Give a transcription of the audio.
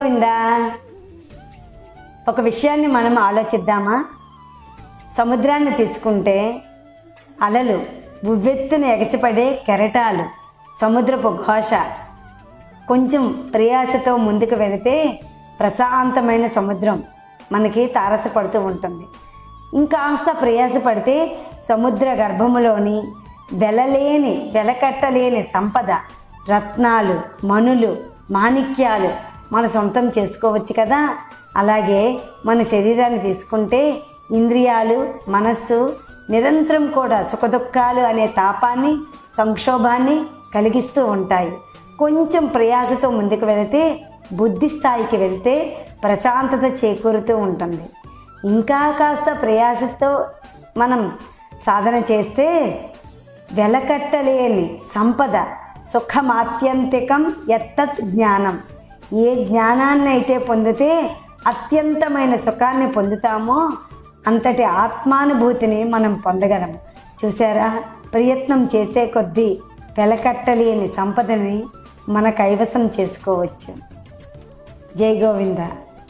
గోవిందా, ఒక విషయాన్ని మనం ఆలోచిద్దామా? సముద్రాన్ని తీసుకుంటే అలలు, ఉవ్వెత్తున ఎగసిపడే కెరటాలు, సముద్రపు ఘోష. కొంచెం ప్రయాసతో ముందుకు వెళితే ప్రశాంతమైన సముద్రం మనకి తారసపడుతూ ఉంటుంది. ఇంకాస్త ప్రయాసపడితే సముద్ర గర్భములోని వెలకట్టలేని సంపద, రత్నాలు, మణులు, మాణిక్యాలు మన సొంతం చేసుకోవచ్చు కదా. అలాగే మన శరీరాన్ని తీసుకుంటే ఇంద్రియాలు, మనస్సు నిరంతరం కూడా సుఖదుఖాలు అనే తాపాన్ని, సంక్షోభాన్ని కలిగిస్తూ ఉంటాయి. కొంచెం ప్రయాసతో ముందుకు వెళితే, బుద్ధి స్థాయికి వెళితే ప్రశాంతత చేకూరుతూ ఉంటుంది. ఇంకా కాస్త ప్రయాసతో మనం సాధన చేస్తే వెలకట్టలేని సంపద, సుఖమాత్యంతికం యత్తత్ జ్ఞానం. ఏ జ్ఞానాన్ని అయితే పొందితే అత్యంతమైన సుఖాన్ని పొందుతామో అంతటి ఆత్మానుభూతిని మనం పొందగలం. చూసారా, ప్రయత్నం చేసే కొద్దీ వెలకట్టలేని సంపదని మన కైవసం చేసుకోవచ్చు. జై గోవింద.